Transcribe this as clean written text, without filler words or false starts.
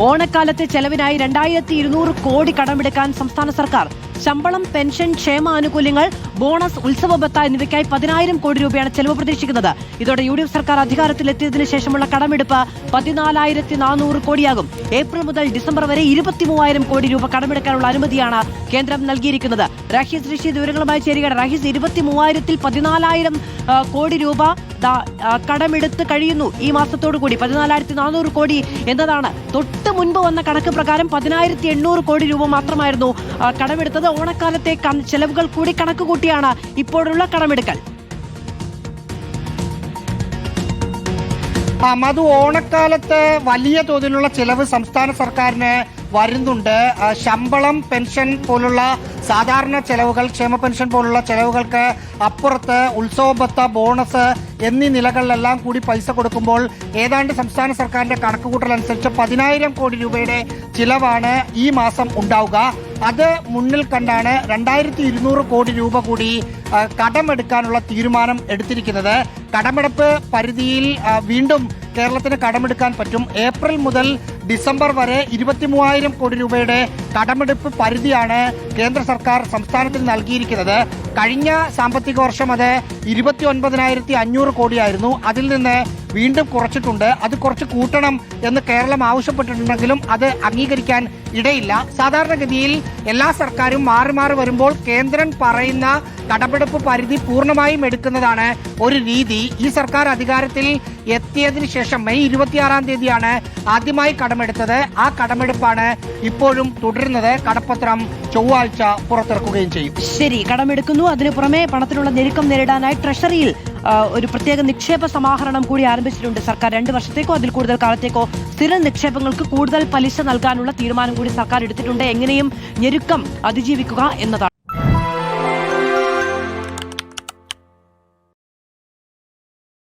ഓണക്കാലത്തെ ചെലവിനായി 2200 കോടി കടമെടുക്കാൻ സംസ്ഥാന സർക്കാർ. ശമ്പളം, പെൻഷൻ, ക്ഷേമ ആനുകൂല്യങ്ങൾ, ബോണസ്, ഉത്സവ ബത്ത എന്നിവയ്ക്കായി 10,000 കോടി രൂപയാണ് ചെലവ് പ്രതീക്ഷിക്കുന്നത്. ഇതോടെ UDF സർക്കാർ അധികാരത്തിലെത്തിയതിനു ശേഷമുള്ള കടമെടുപ്പ് 14,400 കോടിയാകും. ഏപ്രിൽ മുതൽ ഡിസംബർ വരെ 23,000 കോടി രൂപ കടമെടുക്കാനുള്ള അനുമതിയാണ് കേന്ദ്രം നൽകിയിരിക്കുന്നത്. രാഹിസ് ഋഷി വിവരങ്ങളുമായി ചേരുകയാണ്. രാഹിസ്, 23,000-ൽ 14,000 കോടി രൂപ കടമെടുത്ത് കഴിയുന്നു. ഈ മാസത്തോടുകൂടി 14,400 കോടി എന്നതാണ്. തൊട്ട് മുൻപ് വന്ന കണക്ക് പ്രകാരം 10,800 കോടി രൂപ മാത്രമായിരുന്നു കടമെടുത്തത്. ഓണക്കാലത്തെ ചെലവുകൾ കൂടി കണക്ക് കൂട്ടിയാണ് ഇപ്പോഴുള്ള കടമെടുക്കൽ. മധു, ഓണക്കാലത്ത് വലിയ തോതിലുള്ള ചെലവ് സംസ്ഥാന സർക്കാരിന് വരുന്നുണ്ട്. ശമ്പളം, പെൻഷൻ പോലുള്ള സാധാരണ ചെലവുകൾ, ക്ഷേമ പെൻഷൻ പോലുള്ള ചെലവുകൾക്ക് അപ്പുറത്ത് ഉത്സവ ബത്ത, ബോണസ് എന്നീ നിലകളിലെല്ലാം കൂടി പൈസ കൊടുക്കുമ്പോൾ ഏതാണ്ട് സംസ്ഥാന സർക്കാരിന്റെ കണക്കുകൂട്ടലനുസരിച്ച് 10,000 കോടി രൂപയുടെ ചിലവാണ് ഈ മാസം ഉണ്ടാവുക. അത് മുന്നിൽ കണ്ടാണ് 2200 കോടി രൂപ കൂടി കടമെടുക്കാനുള്ള തീരുമാനം എടുത്തിരിക്കുന്നത്. കടമെടുപ്പ് പരിധിയിൽ വീണ്ടും കേരളത്തിന് കടമെടുക്കാൻ പറ്റും. ഏപ്രിൽ മുതൽ ഡിസംബർ വരെ 23,000 കോടി രൂപയുടെ കടമെടുപ്പ് പരിധിയാണ് കേന്ദ്ര സർക്കാർ സംസ്ഥാനത്തിന് നൽകിയിരിക്കുന്നത്. കഴിഞ്ഞ സാമ്പത്തിക വർഷം അത് 29,500 കോടിയായിരുന്നു. അതിൽ നിന്ന് വീണ്ടും കുറച്ചിട്ടുണ്ട്. അത് കുറച്ച് കൂട്ടണം എന്ന് കേരളം ആവശ്യപ്പെട്ടിട്ടുണ്ടെങ്കിലും അത് അംഗീകരിക്കാൻ ഇടയില്ല. സാധാരണഗതിയിൽ എല്ലാ സർക്കാരും മാറി മാറി വരുമ്പോൾ കേന്ദ്രം പറയുന്ന കടമെടുപ്പ് പരിധി പൂർണ്ണമായും എടുക്കുന്നതാണ് ഒരു രീതി. ഈ സർക്കാർ അധികാരത്തിൽ എത്തിയതിനു ശേഷം മെയ് 26-ാം തീയതിയാണ് ആദ്യമായി കടമെടുത്തത്. ആ കടമെടുപ്പാണ് ഇപ്പോഴും തുടരുന്നത്. കടപ്പത്രം ചൊവ്വാഴ്ച പുറത്തിറക്കുകയും ചെയ്യും. ശരി, കടമെടുക്കുന്നു. അതിനു പുറമെ പണത്തിനുള്ള ഞെരുക്കം നേരിടാനായി ട്രഷറിയിൽ ഒരു പ്രത്യേക നിക്ഷേപ സമാഹരണം കൂടി ആരംഭിച്ചിട്ടുണ്ട് സർക്കാർ. 2 വർഷത്തേക്കോ അതിൽ കൂടുതൽ കാലത്തേക്കോ സ്ഥിര നിക്ഷേപങ്ങൾക്ക് കൂടുതൽ പലിശ നൽകാനുള്ള തീരുമാനം കൂടി സർക്കാർ എടുത്തിട്ടുണ്ട്. എങ്ങനെയും ഞെരുക്കം അതിജീവിക്കുക എന്നതാണ്.